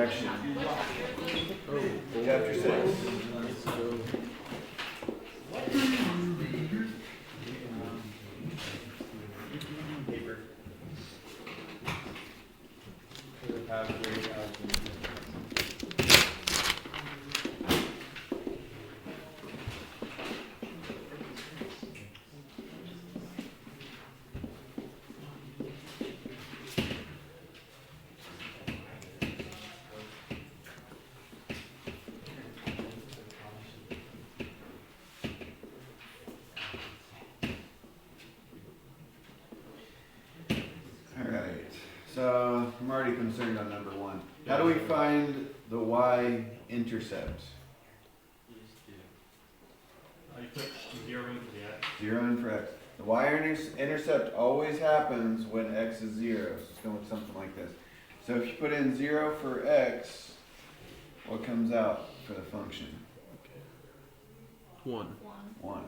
action. Chapter 6. Paper. Alright, so I'm already concerned on number 1. How do we find the y-intercept? You put 0 in for the x. 0 in for x. The y-intercept always happens when x is 0, so it's going to look something like this. So if you put in 0 for x, what comes out for the function? 1. 1.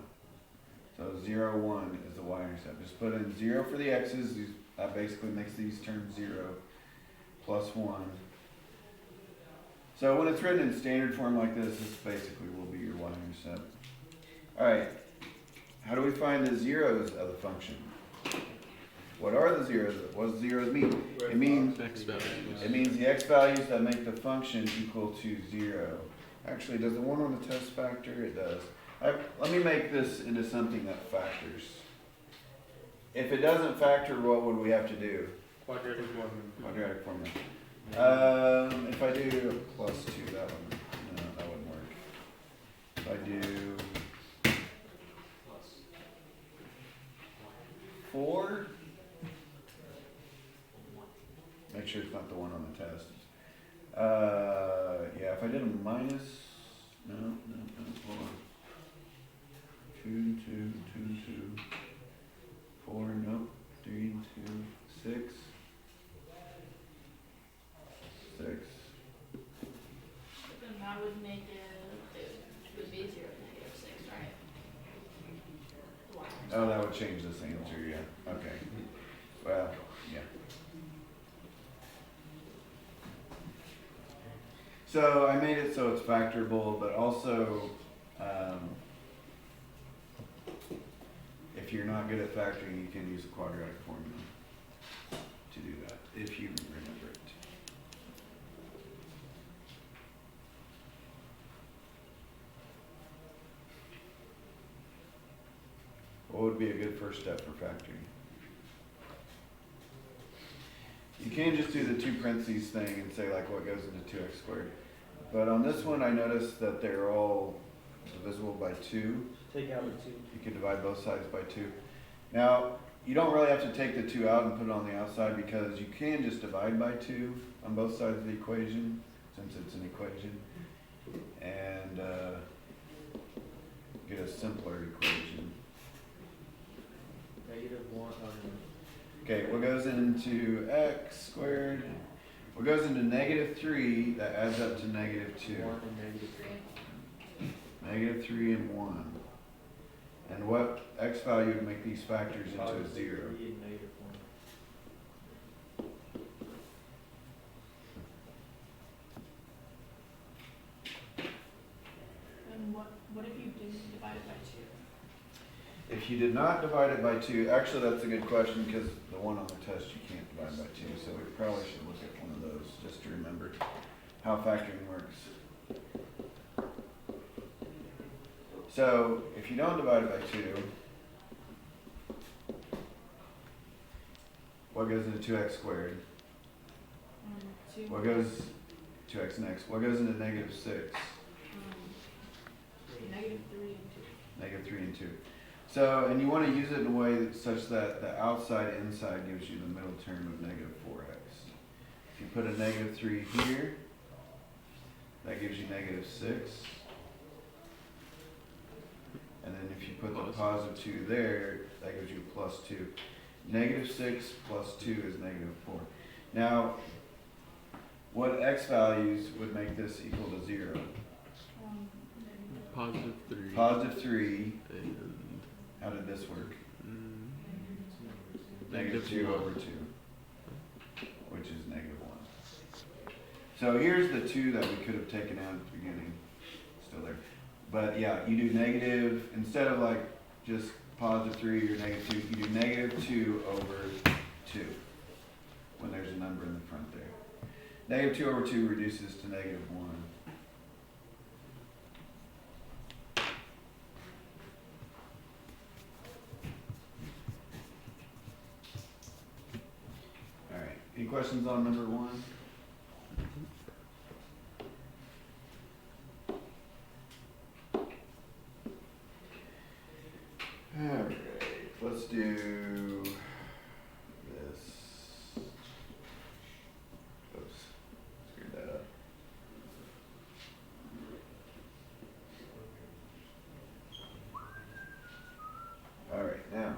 So 0, 1 is the y-intercept. Just put in 0 for the x's. That basically makes these terms 0 plus 1. So when it's written in standard form like this basically will be your y-intercept. Alright, how do we find the zeros of the function? What are the zeros? What does zeros mean? It means X values. It means the x values that make the function equal to 0. Actually, does the one on the test factor? It does. Let me make this into something that factors. If it doesn't factor, what would we have to do? Quadratic formula. Quadratic formula. If I do plus 2, that wouldn't work. If I do 4, make sure it's not the one on the test. Yeah, if I did a minus, no, hold on. 2, 2, 2, 2, 4, nope, 3, 2, 6, 6. Then that would make it would be 0 to -6, right? Oh, that would change this answer, yeah. Okay. Well, yeah. So I made it so it's factorable, but also if you're not good at factoring, you can use a quadratic formula to do that, if you remember it. What would be a good first step for factoring? You can just do the 2 parentheses thing and say like what goes into 2x squared. But on this one I noticed that they're all divisible by 2. Take out the 2. You can divide both sides by 2. Now, you don't really have to take the 2 out and put it on the outside because you can just divide by 2 on both sides of the equation, since it's an equation, and get a simpler equation. -1. Okay, what goes into x squared? What goes into -3, that adds up to -2. 1 and -3 and 1. And what x value would make these factors into a 0? And what if you didn't divide it by 2? If you did not divide it by 2, actually that's a good question because the one on the test you can't divide by 2, so we probably should look at one of those just to remember how factoring works. So if you don't divide it by 2, what goes into 2x squared? 2. What goes 2x next? What goes into -6? -3 and 2. -3 and 2. So, and you want to use it in a way such that the outside inside gives you the middle term of -4x. If you put a -3 here, that gives you -6. And then if you put the +2 there, that gives you +2. -6 plus 2 is -4. Now, what x values would make this equal to 0? +3. +3. And How did this work? -2 -2 over 2, which is -1. So here's the 2 that we could have taken out at the beginning, still there. But yeah, you do negative, instead of like just positive 3 or negative 2, you do negative 2 over 2 when there's a number in the front there. Negative 2 over 2 reduces to negative 1. Alright, any questions on number 1? Alright, let's do this. Oops, screwed that up. Alright, now.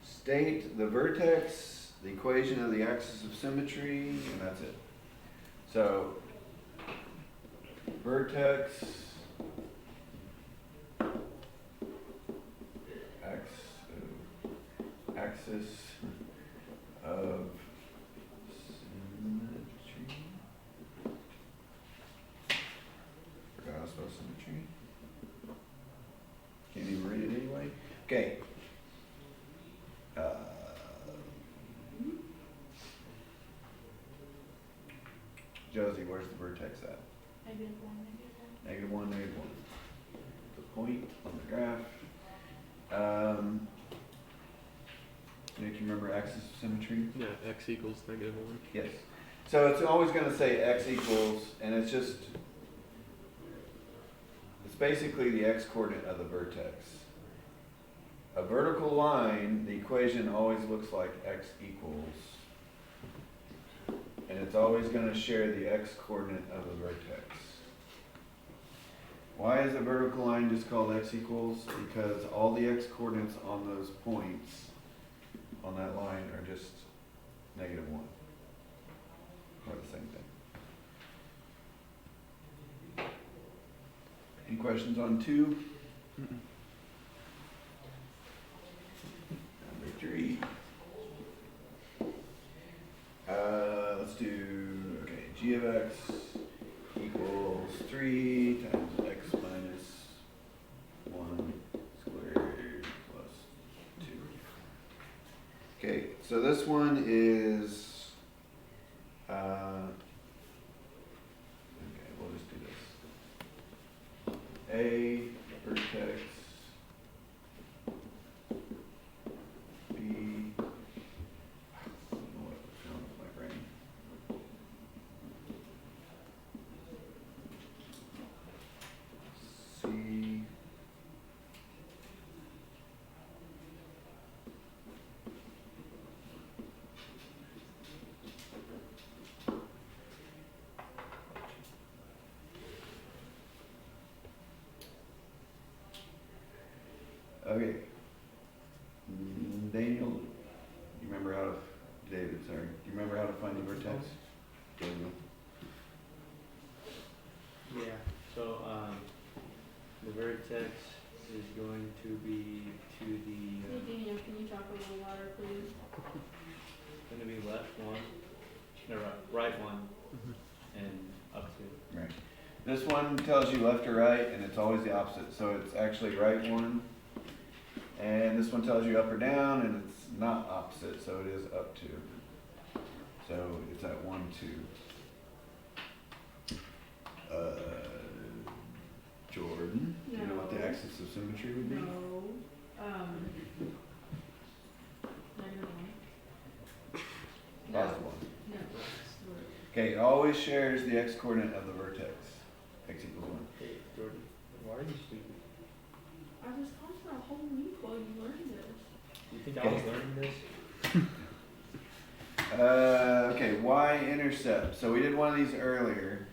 State the vertex, the equation of the axis of symmetry, and that's it. So, vertex axis of symmetry. Forgot how to spell symmetry. Can't even read it anyway. Okay. Josie, where's the vertex at? Negative 1, Negative 1, negative 1. The point on the graph. Nick, you remember axis of symmetry? Yeah, x equals -1. Yes. So it's always going to say x equals, and it's basically the x coordinate of the vertex. A vertical line, the equation always looks like x equals, and it's always going to share the x coordinate of the vertex. Why is a vertical line just called x equals? Because all the x coordinates on those points on that line are just -1, or the same thing. Any questions on 2? Number 3. Let's do, okay, g of x equals 3 times x minus 1 squared plus 2. Okay, so this one is, okay, we'll just do this. A vertex, B, I don't know what's wrong with my brain. C, okay. Daniel, you remember how to, David, sorry, do you remember how to find the vertex? Daniel. Yeah, so, the vertex is going to be to the, Hey Daniel, can you talk a little louder, please? gonna be left 1, no, right 1, and up 2. Right. This one tells you left or right, and it's always the opposite. So it's actually right 1. And this one tells you up or down, and it's not opposite, so it is up 2. So it's at 1, 2. Jordan, do you know what the No. axis of symmetry would be? No. Negative 1. Positive 1. No. Okay, it always shares the x coordinate of the vertex. X equals 1. Hey, Jordan, why are you stupid? I was gone for a whole week while you learned this. You think I was learning this? Okay, y-intercept. So we did one of these earlier.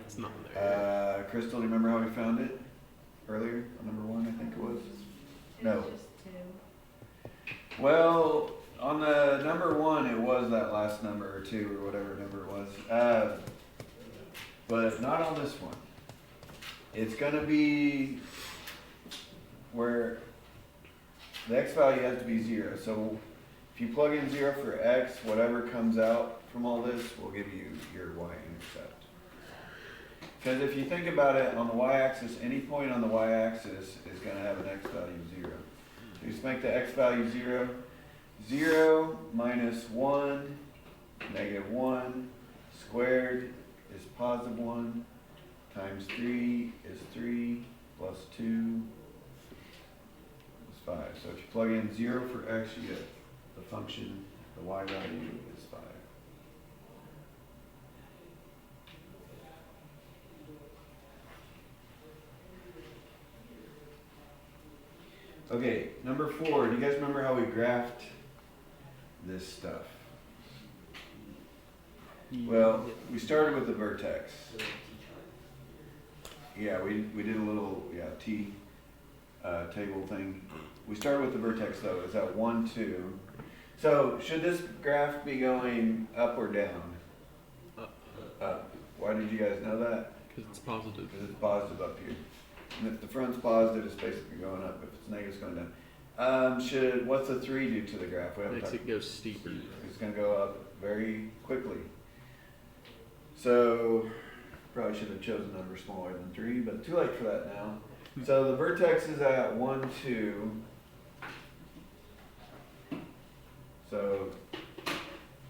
It's not there. Crystal, do you remember how we found it? Earlier, on number 1, I think it was? No. It's just 2. Well, on the number 1, it was that last number, or 2, or whatever number it was. But not on this one. It's going to be where the x value has to be 0. So If you plug in 0 for x, whatever comes out from all this will give you your y-intercept. Because if you think about it, on the y-axis, any point on the y-axis is going to have an x value of 0. So you just make the x value 0. 0 minus 1, negative 1, squared is positive 1, times 3 is 3, plus 2 is 5. So if you plug in 0 for x, you get the function, the y value is 5. Okay, number 4. Do you guys remember how we graphed this stuff? Well, we started with the vertex. Yeah, we did a little T table thing. We started with the vertex though. Is that 1, 2? So should this graph be going up or down? Up. Why did you guys know that? Because it's positive. Because it's positive up here. And if the front's positive, it's basically going up. If it's negative, it's going down. What's the 3 do to the graph? Makes it go steeper. It's going to go up very quickly. So probably should have chosen a number smaller than 3, but too late for that now. So the vertex is at 1, 2. So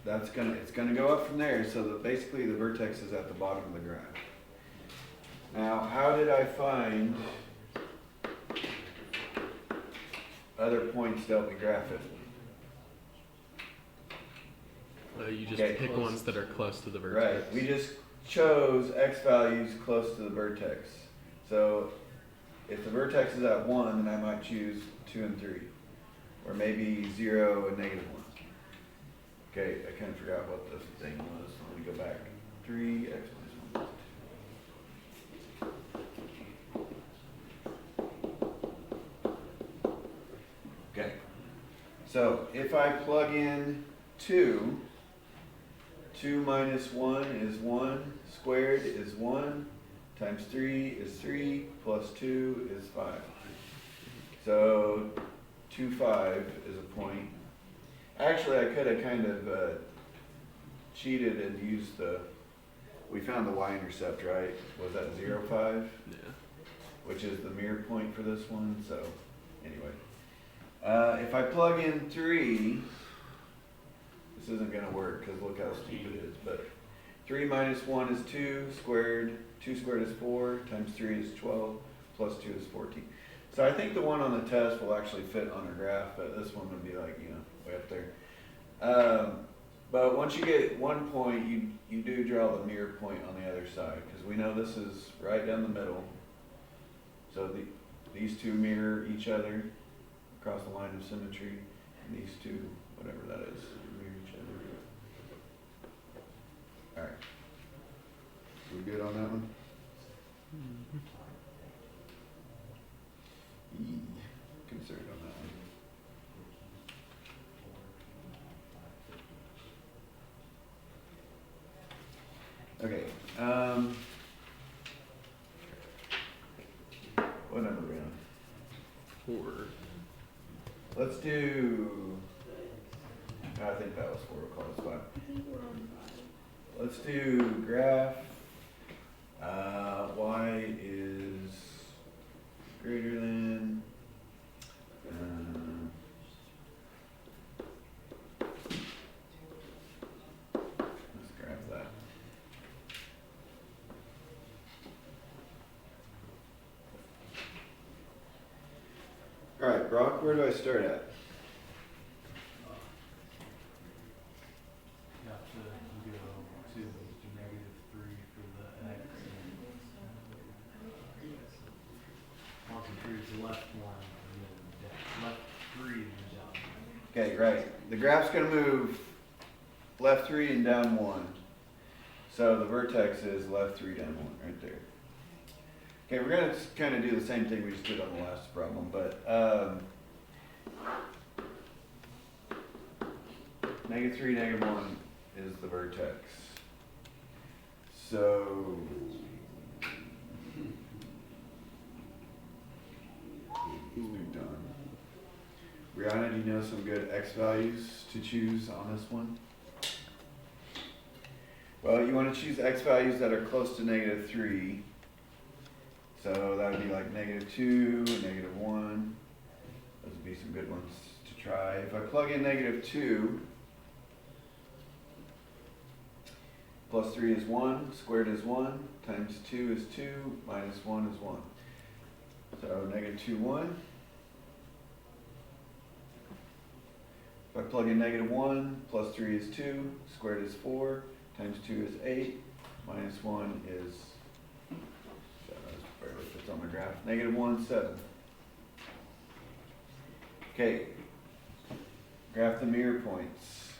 it's gonna go up from there. So basically the vertex is at the bottom of the graph. Now, how did I find other points to help me graph it? You just Okay. pick ones that are close to the vertex. Right. We just chose x values close to the vertex. So if the vertex is at 1, then I might choose 2 and 3. Or maybe 0 and negative 1. Okay, I kind of forgot what the thing was. Let me go back. 3, x minus 1. Okay. So if I plug in 2, 2 minus 1 is 1, squared is 1, times 3 is 3, plus 2 is 5. So 2, 5 is a point. Actually, I could have kind of cheated and used we found the y-intercept, right? Was that 0, 5? Yeah. Which is the mirror point for this one, so anyway. If I plug in 3, this isn't going to work because look how stupid it is, but 3 minus 1 is 2 squared, 2 squared is 4, times 3 is 12, plus 2 is 14. So I think the one on the test will actually fit on a graph, but this one would be like, way up there. But once you get one point, you do draw the mirror point on the other side, because we know this is right down the middle. So these two mirror each other across the line of symmetry, and these two, whatever that is, mirror each other. Alright. We good on that one? Concerned on that one. Okay. What number are we on? 4. Let's do. I think that was 4 o'clock. It's 5. I think we're on 5. Let's do graph. Y is greater than. Let's graph that. All right, Brock, where do I start at? You have to go to -3 for the x and concentrate the left one and then down. Left 3 and then down. Okay, right. The graph's going to move left 3 and down 1. So the vertex is left 3, down 1, right there. Okay, we're going to kind of do the same thing we just did on the last problem, but -3, -1 is the vertex. So we're Brianna, do you know some good x values to choose on this one? Well, you want to choose x values that are close to -3. So that would be like -2 and -1. Those would be some good ones to try. If I plug in -2, plus 3 is 1, squared is 1, times 2 is 2, minus 1 is 1. So -2, 1. If I plug in -1, plus 3 is 2, squared is 4, times 2 is 8, minus 1 is, that barely fits on the graph, -1, 7. Okay, graph the mirror points.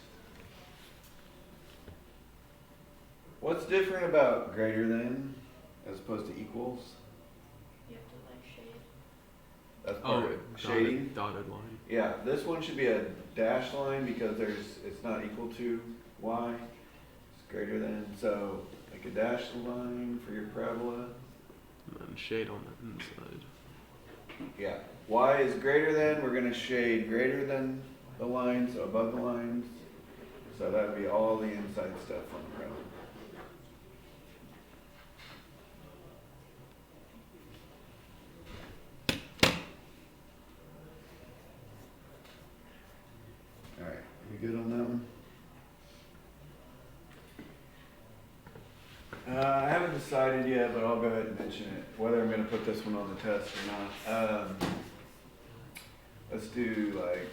What's different about greater than as opposed to equals? You have to like shade. That's Oh, part of shading. dotted line. Yeah, this one should be a dash line because it's not equal to y. It's greater than, so make a dash line for your parabola. And then shade on the inside. Yeah, y is greater than, we're gonna shade greater than the lines, so above the lines. So that would be all the inside stuff on the parabola. Alright, we good on that one? I haven't decided yet, but I'll go ahead and mention it, whether I'm gonna put this one on the test or not. Let's do like,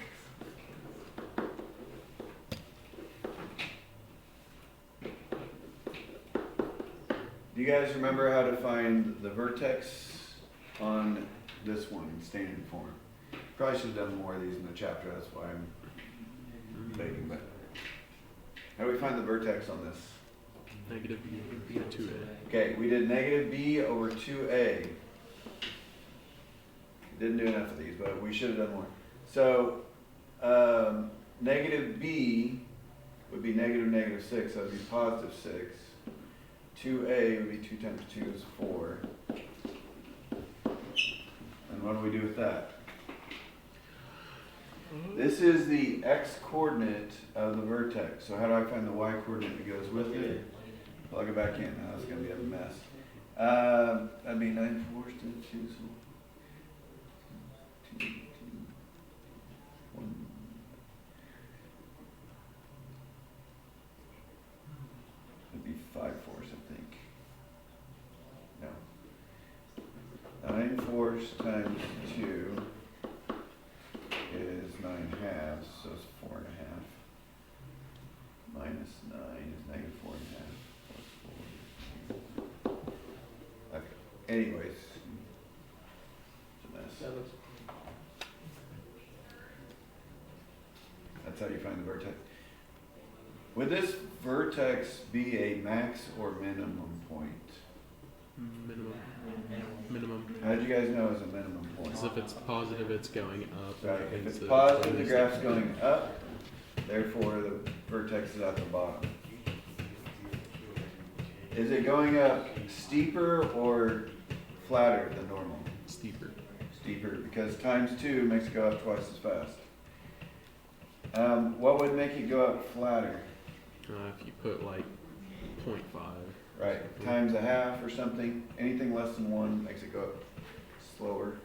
do you guys remember how to find the vertex on this one in standard form? Probably should have done more of these in the chapter, that's why I'm debating, but how do we find the vertex on this? Negative b to 2a. Okay, we did -b over 2a. Didn't do enough of these, but we should have done more. So, negative b would be -6, that would be +6. 2a would be 2 times 2 is 4. And what do we do with that? This is the x-coordinate of the vertex. So how do I find the y-coordinate that goes with it? Plug it back in. Now it's going to be a mess. That'd be 9/4 to 2. So 2, 1. It'd be 5/4, I think. No. 9/4 times 2 is 9/2, so it's 4.5. Minus 9 is -4.5. Okay. Anyways, it's a mess. That's how you find the vertex. Would this vertex be a max or minimum point? Minimum. How did you guys know it's a minimum point? Because if it's positive, it's going up. Right, and if it's the positive, the is graph's down. going up, therefore the vertex is at the bottom. Is it going up steeper or flatter than normal? Steeper. Steeper, because times 2 makes it go up twice as fast. What would make it go up flatter? If you put like 0.5. Right, times 1/2 or something. Anything less than 1 makes it go up slower.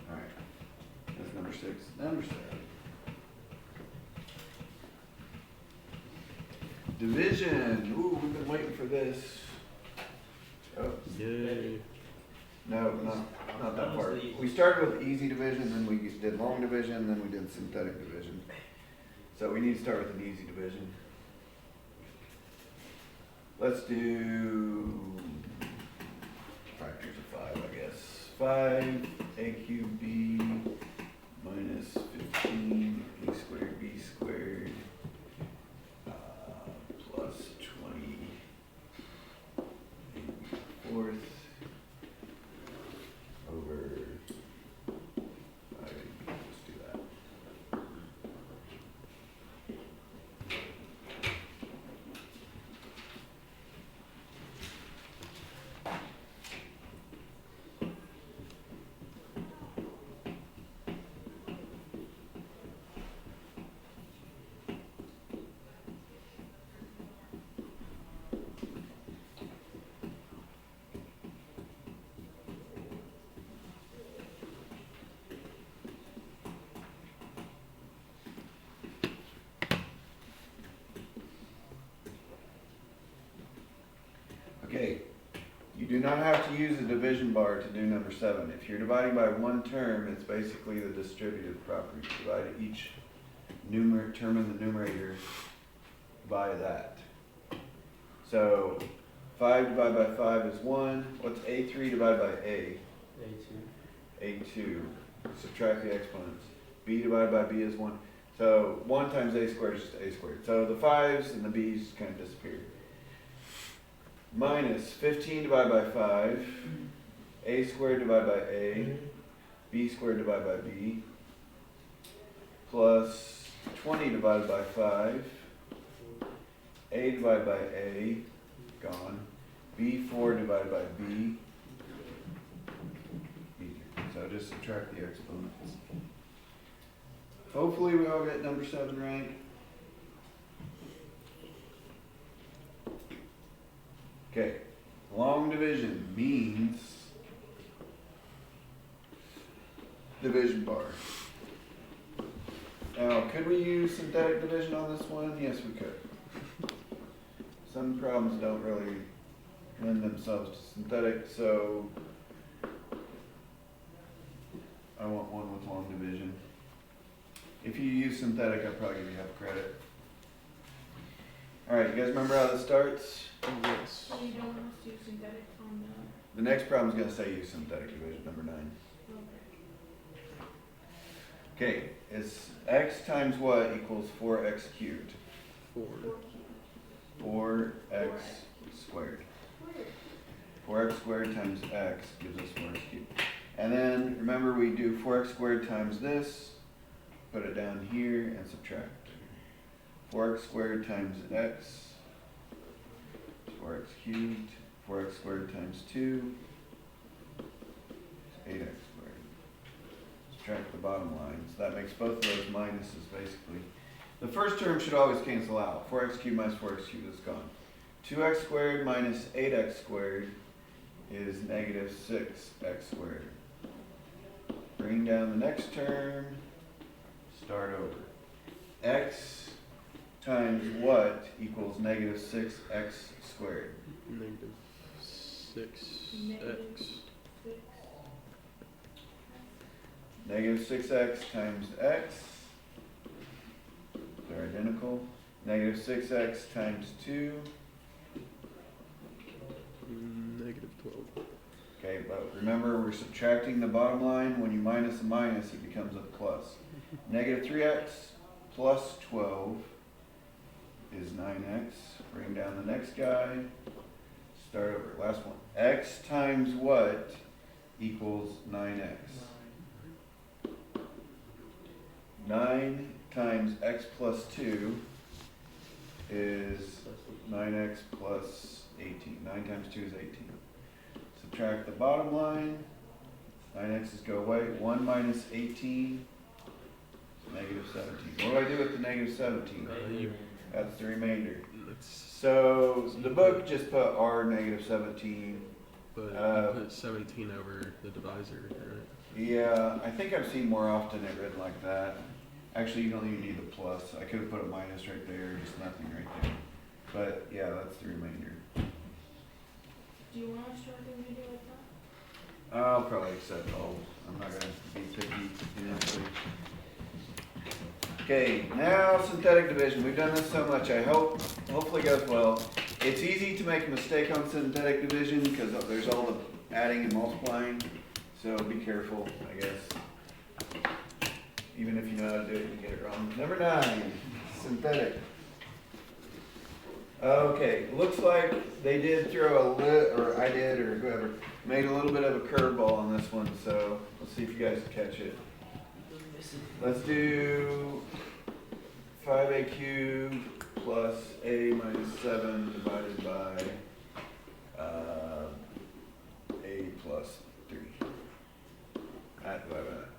Alright, that's number 6. Number 7. Division. Ooh, we've been waiting for this. Oh, Yay. no, not that part. We started with easy division, then we did long division, then we did synthetic division. So we need to start with an easy division. Let's do factors of 5, I guess. 5 a cubed b minus 15 a squared b squared plus 20 a fourth over 5 a. Let's do that. not have to use a division bar to do number 7. If you're dividing by one term, it's basically the distributive property. Divide each term in the numerator by that. So 5 divided by 5 is 1. What's A3 divided by A? A2. Subtract the exponents. B divided by B is 1. So 1 times A squared is just A squared. So the 5's and the B's kind of disappear. Minus 15 divided by 5, A squared divided by A, B squared divided by B, plus 20 divided by 5, A divided by A, gone, B4 divided by B, so just subtract the exponents. Hopefully we all get number 7 right. Okay, long division means division bar. Now, could we use synthetic division on this one? Yes, we could. Some problems don't really lend themselves to synthetic, so I want one with long division. If you use synthetic, I'll probably give you half credit. Alright, you guys remember how this starts? Yes. So you don't want us to do synthetic on The next problem is going to say use synthetic division, number 9. the, Okay, is x times what equals 4x cubed? 4. 4x squared. 4x squared times x gives us 4x cubed. And then remember we do 4x squared times this, put it down here and subtract. 4x squared times x, 4x cubed, 4x squared times 2, 8x squared. Subtract the bottom line, so that makes both of those minuses basically. The first term should always cancel out. 4x cubed minus 4x cubed is gone. 2x squared minus 8x squared is negative 6x squared. Bring down the next term, start over. X times what equals negative 6x squared? Negative 6x. Negative 6x times x, they're identical. Negative 6x times 2. Negative 12. Okay, but remember we're subtracting the bottom line. When you minus a minus, it becomes a plus. Negative 3x plus 12 is 9x. Bring down the next guy. Start over. Last one. X times what equals 9x? 9 times x plus 2 is 9x plus 18. 9 times 2 is 18. Subtract the bottom line. 9x's go away. 1 minus 18 is negative 17. What do I do with the negative 17? That's the remainder. So the book just put r negative 17. But you put 17 over the divisor, right? Yeah, I think I've seen more often it written like that. Actually, you don't even need the plus. I could have put a minus right there, just nothing right there. But yeah, that's the remainder. do you want us to write a video like that? I'll probably accept all. I'm not going to be picky initially. Okay, now synthetic division. We've done this so much. Hopefully it goes well. It's easy to make a mistake on synthetic division because there's all the adding and multiplying. So be careful, I guess. Even if you know how to do it, you get it wrong. Number 9, synthetic. Okay, looks like they did throw or I did, or whoever, made a little bit of a curveball on this one, so let's see if you guys catch it. Let's do 5a cubed plus a minus 7 divided by a plus 3. Divided by that.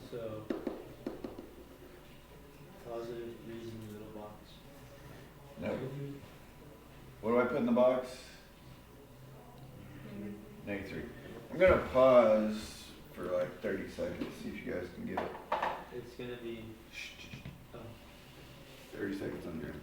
So, positive is in the middle box. No. What do I put in the box? Negative 3. I'm going to pause for like 30 seconds, see if you guys can get it. It's gonna be, oh, 30 seconds on your end.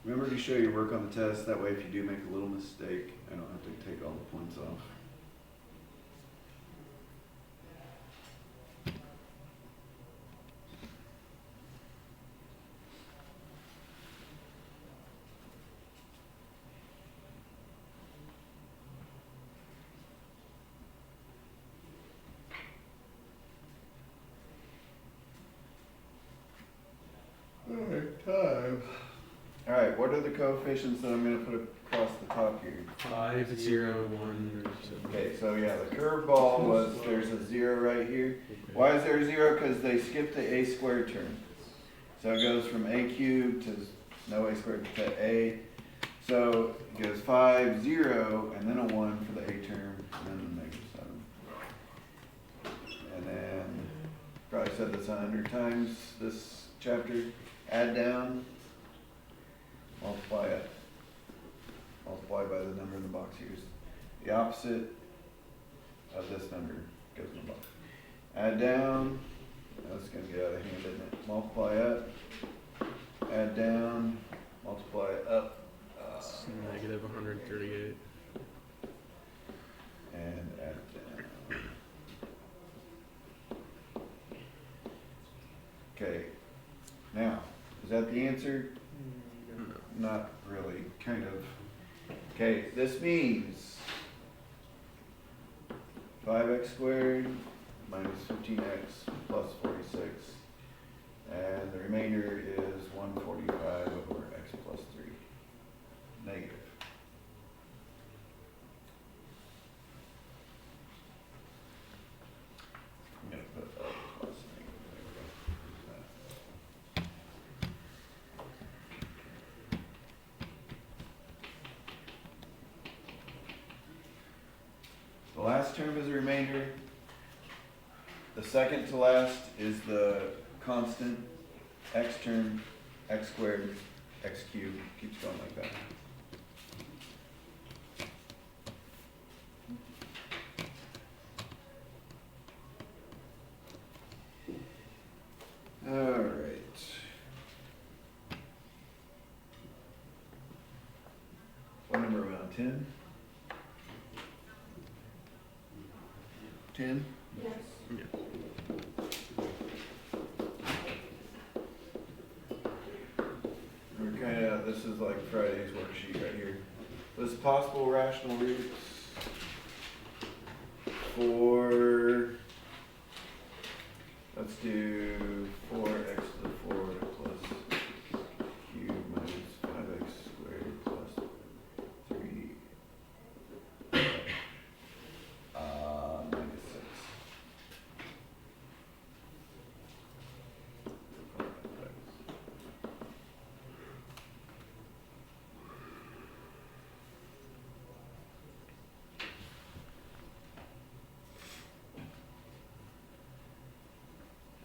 Remember to show your work on the test, that way if you do make a little mistake, I don't have to take all the points off. Alright, time. Alright, what are the coefficients that I'm going to put across the top here? 5, 0, 1, or 7. Okay, so yeah, the curveball was there's a 0 right here. Why is there a 0? Because they skipped the a squared term. So it goes from a cubed to no a squared to a. So it goes 5, 0, and then a 1 for the a term, and then a -7. And then, probably said this 100 times this chapter. Add down, multiply it. Multiply by the number in the box here. The opposite of this number goes in the box. Add down, that's going to get out of hand, isn't it? Multiply up, add down, multiply up. It's negative 138. And add down. Okay, now, is that the answer? Not really, kind of. Okay, this means 5x squared minus 15x plus 46. And the remainder is 145 over x plus 3. Negative. I'm going to put plus negative. There we go. The last term is the remainder. The second to last is the constant x term, x squared, x cubed, keeps going like that. All right. What number are we on? 10? 10? Yes. Yeah. We're kind of, this is like Friday's worksheet right here. List possible rational roots for, let's do 4x to the 4 plus cube minus 5x squared plus 3 minus 6.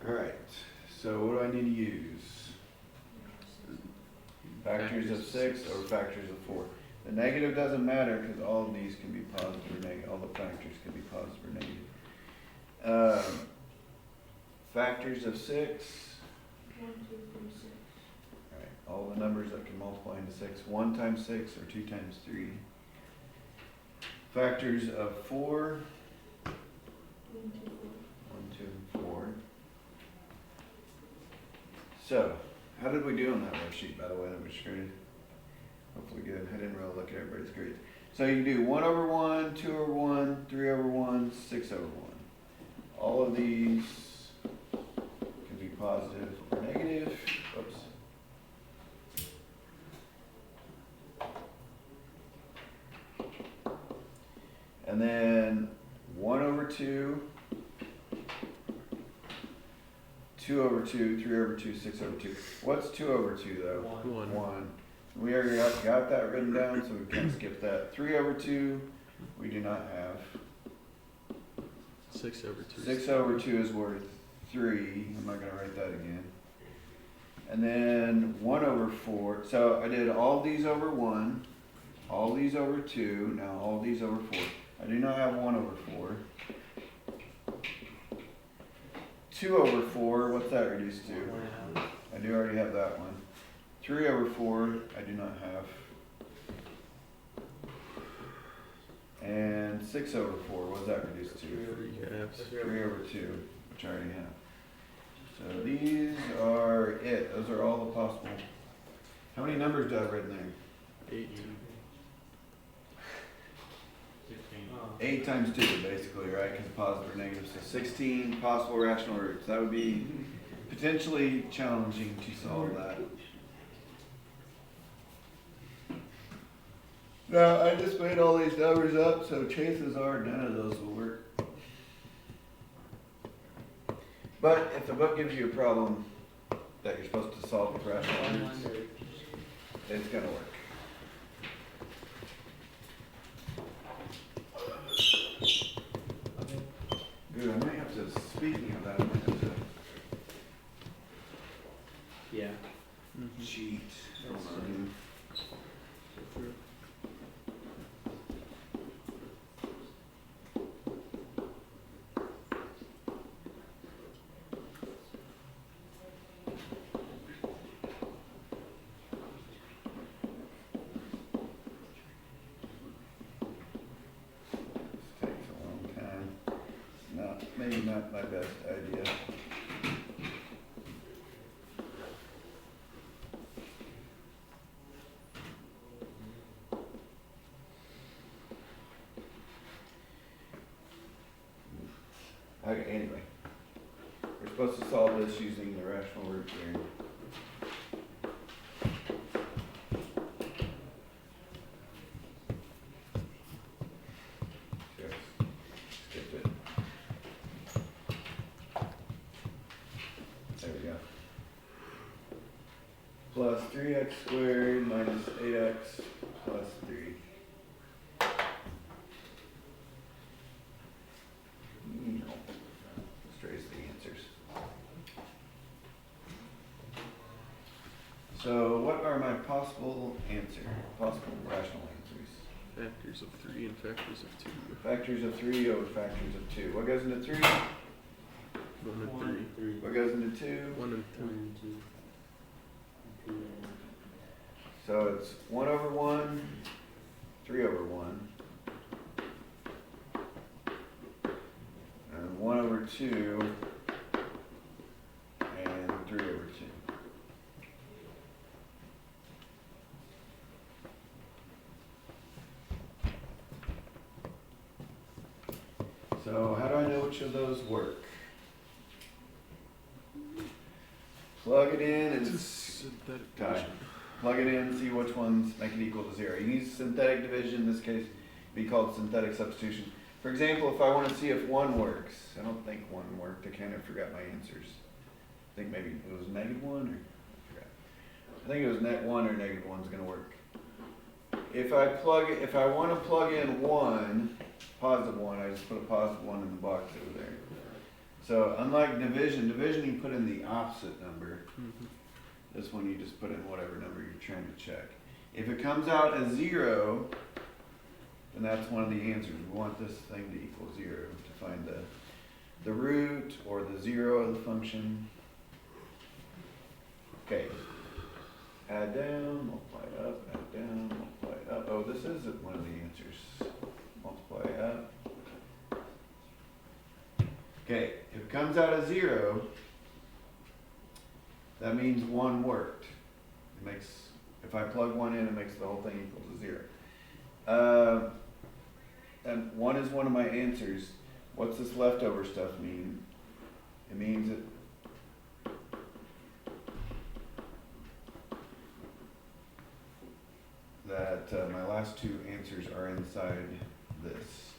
Alright, so what do I need to use? Factors of 6 or factors of 4. The negative doesn't matter because all of these can be positive or negative. All the factors can be positive or negative. Factors of 6. 1, 2, 3, 6. Alright, all the numbers that can multiply into 6. 1 times 6 or 2 times 3. Factors of 4. 1, 2, 4. 1, 2, and 4. So, how did we do on that worksheet, by the way, that was graded? Hopefully good. I didn't really look at everybody's grades. So you can do 1 over 1, 2 over 1, 3 over 1, 6 over 1. All of these can be positive or negative. Oops. And then 1 over 2, 2 over 2, 3 over 2, 6 over 2. What's 2 over 2 though? 1. 1. We already got that written down, so we can skip that. 3 over 2, we do not have. 6 over 2. 6 over 2 is worth 3. I'm not going to write that again. And then 1 over 4. So I did all these over 1, all these over 2, now all these over 4. I do not have 1 over 4. 2 over 4, what's that reduced to? I do already have that one. 3 over 4, I do not have. And 6 over 4, what does that reduce to? 3/2. 3 over 2, which I already have. So these are it. Those are all the possible. How many numbers do I have written there? 8. 16. 8 times 2, basically, right? Because positive or negative. So 16 possible rational roots. That would be potentially challenging to solve that. Now, I just made all these numbers up, so chances are none of those will work. But if the book gives you a problem that you're supposed to solve with rational roots, it's going to work. Good, I might have to, speaking of that, I might have to Yeah. cheat. That's Hold on. So true. This takes a long time. Maybe not my best idea. Okay, anyway. We're supposed to solve this using the rational root theory. Just skip it. There we go. Plus 3x squared minus 8x plus 3. No. Let's trace the answers. So what are my possible rational answers? Factors of 3 and factors of 2. Factors of 3 over factors of 2. What goes into 3? 1 and 3. What goes into 2? 1 and 2. 1 and 2. So it's 1 over 1, 3 over 1, and 1 over 2, and 3 over 2. So how do I know which of those work? Plug it in and Synthetic Tie. division. plug it in, see which ones make it equal to 0. You can use synthetic division, in this case, it'd be called synthetic substitution. For example, if I want to see if 1 works, I don't think 1 worked, I kind of forgot my answers. I think maybe it was -1 or, I forgot. I think it was net 1 or -1 is going to work. If I want to plug in 1, positive 1, I just put a positive 1 in the box over there. So unlike division you put in the opposite number. Mhm. This one you just put in whatever number you're trying to check. If it comes out as 0, then that's one of the answers. We want this thing to equal 0 to find the root or the 0 of the function. Okay. Add down, multiply up, add down, multiply up. Oh, this is one of the answers. Multiply up. Okay, if it comes out as 0, that means 1 worked. It makes, if I plug 1 in, it makes the whole thing equal to 0. And 1 is one of my answers. What's this leftover stuff mean? It means that my last 2 answers are inside this.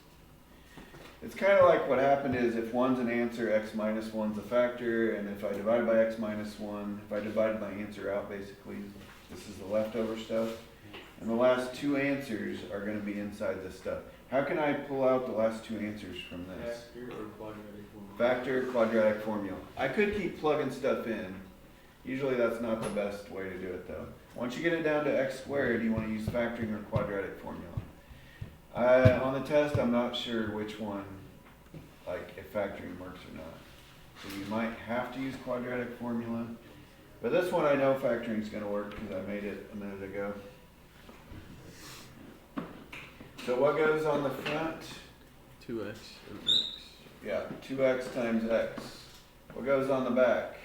It's kind of like what happened is if 1's an answer, x minus 1's a factor, and if I divide by x minus 1, if I divided my answer out basically, this is the leftover stuff. And the last 2 answers are going to be inside this stuff. How can I pull out the last 2 answers from this? Factor or quadratic formula? Factor, quadratic formula. I could keep plugging stuff in. Usually that's not the best way to do it though. Once you get it down to x squared, you want to use factoring or quadratic formula. On the test, I'm not sure which one, like if factoring works or not. So you might have to use quadratic formula, But this one I know factoring is gonna work because I made it a minute ago. So what goes on the front? 2x and x. Yeah, 2x times x. What goes on the back?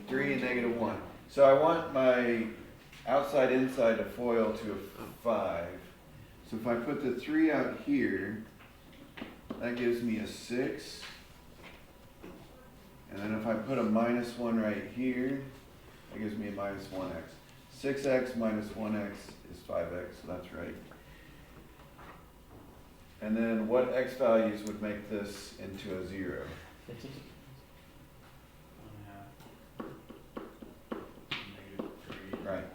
3 and -1. So I want my outside inside to FOIL to a 5. So if I put the 3 out here, that gives me a 6. And then if I put a -1 right here, that gives me a -1x. 6x minus 1x is 5x, so that's right. And then what x values would make this into a 0? Right.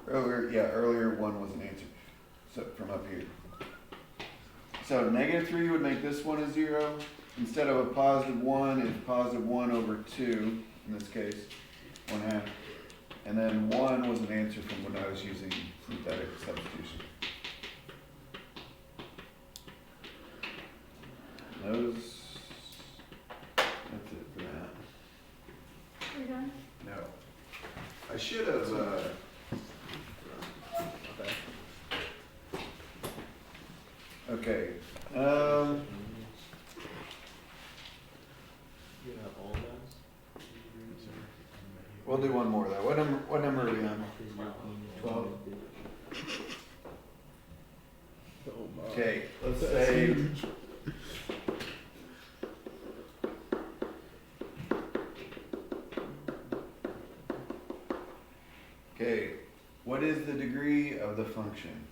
Earlier 1 was an answer. So from up here. So -3 would make this one a 0. Instead of a +1, it's +1 over 2, in this case, 1/2. And then 1 was an answer from when I was using synthetic substitution. That's it for that. You're done? No. I should have, okay, You have all those? we'll do one more though. What number are we on? 12. Oh my. Okay, let's That's say, huge. okay, what is the degree of the function?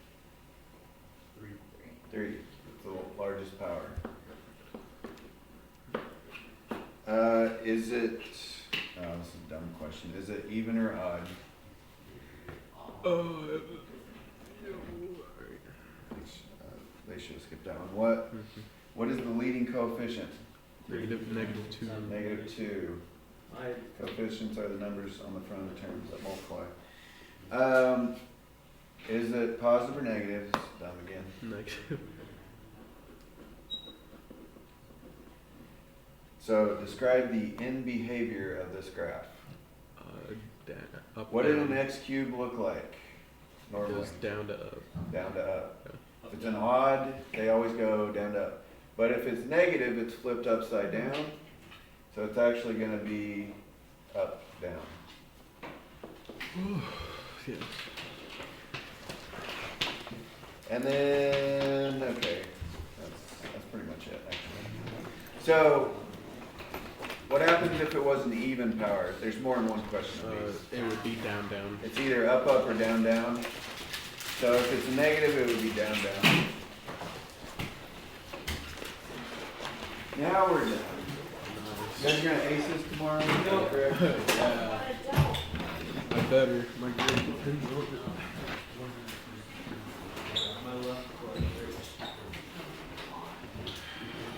3. It's the largest power. Is it, oh, this is a dumb question. Is it even or odd? They should have skipped that one. What is the leading coefficient? -2. -2. I, Coefficients are the numbers on the front of the terms that multiply. Is it positive or negative? It's dumb again. Negative. So describe the end behavior of this graph. Up, What did down. an x cube look like normally? Goes down to up. Down to up. If it's an odd, they always go down to up. But if it's negative, it's flipped upside down. So it's actually going to be up, down. Yeah. And then, okay, that's pretty much it, actually. So, what happens if it was an even power? There's more than one question of these. It would be down, down. It's either up, up, or down, down. So if it's a negative, it would be down, down. Now we're done. You guys are gonna ace this tomorrow? No. Yeah. I better. My grade depends on it.